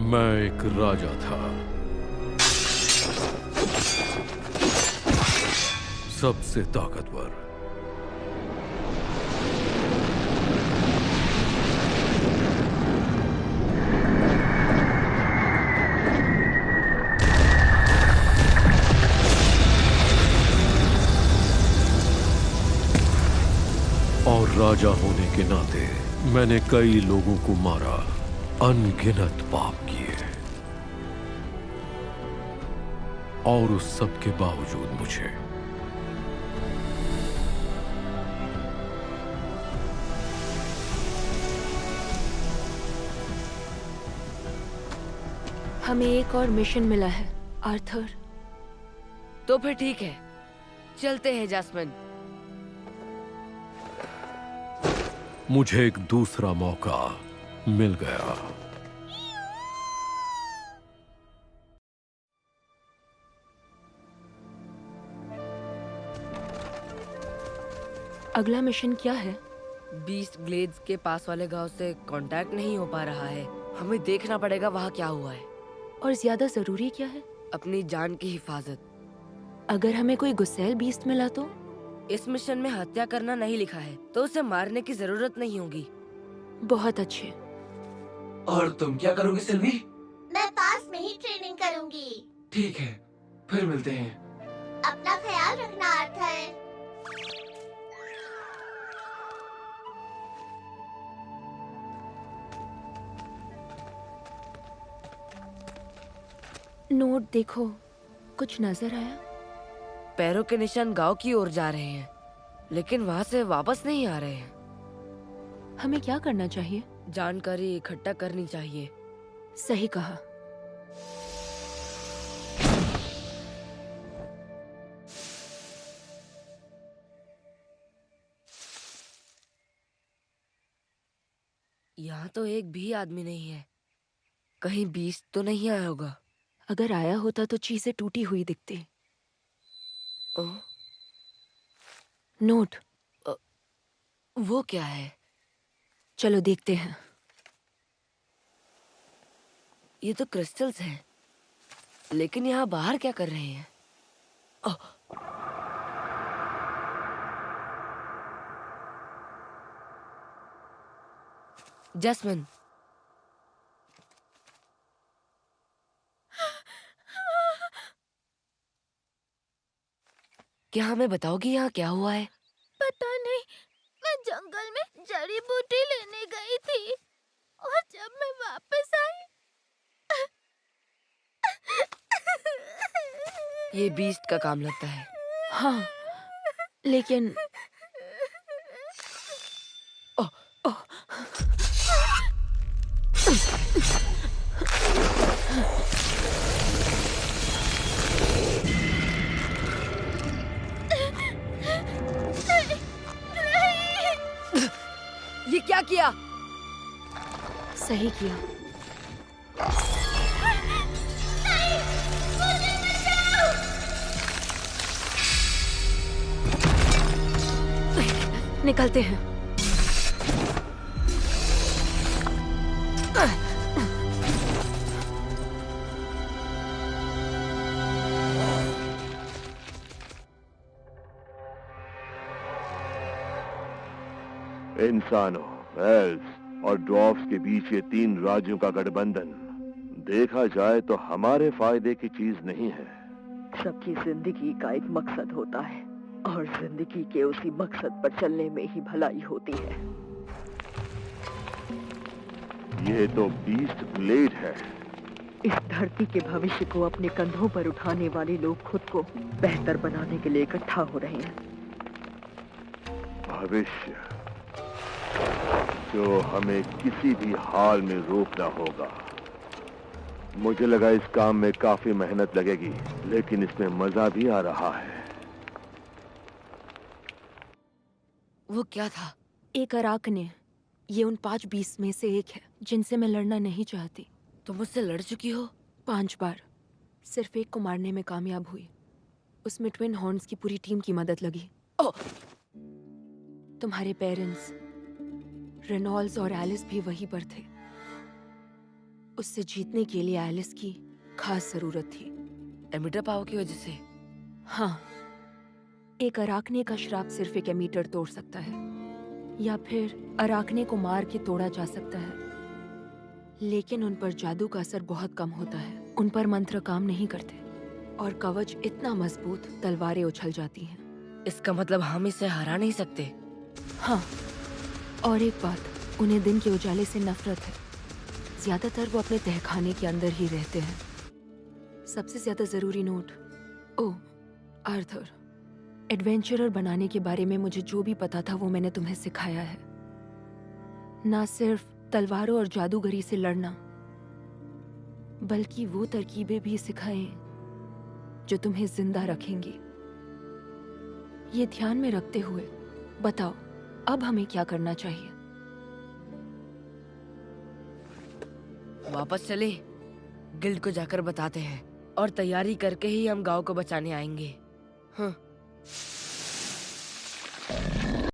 मैं एक राजा था, सबसे ताकतवर। और राजा होने के नाते मैंने कई लोगों को मारा, अनगिनत पाप किए, और उस सब के बावजूद मुझे हमें एक और मिशन मिला है, आर्थर। तो फिर ठीक है, चलते हैं जैस्मिन। मुझे एक दूसरा मौका मिल गया। अगला मिशन क्या है? बीस्ट ग्लेड्स के पास वाले गांव से कांटेक्ट नहीं हो पा रहा है। हमें देखना पड़ेगा वहाँ क्या हुआ है। और ज्यादा जरूरी क्या है? अपनी जान की हिफाजत। अगर हमें कोई गुस्सैल बीस्ट मिला तो? इस मिशन में हत्या करना नहीं लिखा है, तो उसे मारने की जरूरत नहीं होगी। बहुत अच्छे। और तुम क्या करोगी सिल्वी? मैं पास में ही ट्रेनिंग करूंगी। ठीक है, फिर मिलते हैं। अपना ख्याल रखना आर्थर। नोट देखो, कुछ नजर आया? पैरों के निशान गांव की ओर जा रहे हैं, लेकिन वहाँ से वापस नहीं आ रहे हैं। हमें क्या करना चाहिए? जानकारी इकट्ठा करनी चाहिए। सही कहा। यहाँ तो एक भी आदमी नहीं है। कहीं बीस्ट तो नहीं आया होगा। अगर आया होता तो चीजें टूटी हुई दिखती। ओह, नोट। वो क्या है? चलो देखते हैं। ये तो क्रिस्टल्स हैं, लेकिन यहाँ बाहर क्या कर रहे हैं? ओह, जैस्मिन, क्या हमें बताओगी यहाँ क्या हुआ है? पता नहीं, मैं जंगल में जड़ी बूटी लेने गई थी और जब मैं वापस आई ये बीस्ट का काम लगता है। हाँ, लेकिन ओह, ये क्या किया? सही किया। निकलते हैं। इंसानों, एल्व्स और ड्वार्फ्स के बीच ये 3 राज्यों का गठबंधन देखा जाए तो हमारे फायदे की चीज नहीं है। सबकी जिंदगी का एक मकसद होता है और जिंदगी के उसी मकसद पर चलने में ही भलाई होती है। ये तो बीस्ट ब्लेड है। इस धरती के भविष्य को अपने कंधों पर उठाने वाले लोग खुद को बेहतर बनाने के लिए इकट्ठा हो रहे हैं। भविष्य जो हमें किसी भी हाल में रोकना होगा। मुझे लगा इस काम में काफी मेहनत लगेगी, लेकिन इसमें मजा भी आ रहा है। वो क्या था? एक अराकने। ये उन 5 बीस्ट में से एक है जिनसे मैं लड़ना नहीं चाहती। तुम मुझसे लड़ चुकी हो? 5 बार। सिर्फ एक को मारने में कामयाब हुई। उसमें ट्विन हॉर्न्स की पूरी टीम की मदद लगी। ओह, तुम्हारे पेरेंट्स रेनॉल्ड्स और एलिस भी वहीं पर थे। उससे जीतने के लिए एलिस की खास जरूरत थी। एमिटर पावर की वजह से? हाँ, एक अराकने का श्राप सिर्फ एक एमीटर तोड़ सकता है, या फिर अराकने को मार के तोड़ा जा सकता है, लेकिन उन पर जादू का असर बहुत कम होता है। उन पर मंत्र काम नहीं करते और कवच इतना मजबूत तलवारें उछल जाती हैं। इसका मतलब हम इसे हरा नहीं सकते। हाँ, और एक बात, उन्हें दिन के उजाले से नफरत है। ज्यादातर वो अपने तहखाने के अंदर ही रहते हैं। सबसे ज्यादा जरूरी नोट, ओह आर्थर, एडवेंचरर बनाने के बारे में मुझे जो भी पता था वो मैंने तुम्हें सिखाया है। ना सिर्फ तलवारों और जादूगरी से लड़ना, बल्कि वो तरकीबें भी सिखाएं जो तुम्हें जिंदा रखेंगी। ये ध्यान में रखते हुए बताओ, अब हमें क्या करना चाहिए? वापस चले, गिल्ड को जाकर बताते हैं और तैयारी करके ही हम गांव को बचाने आएंगे। हाँ।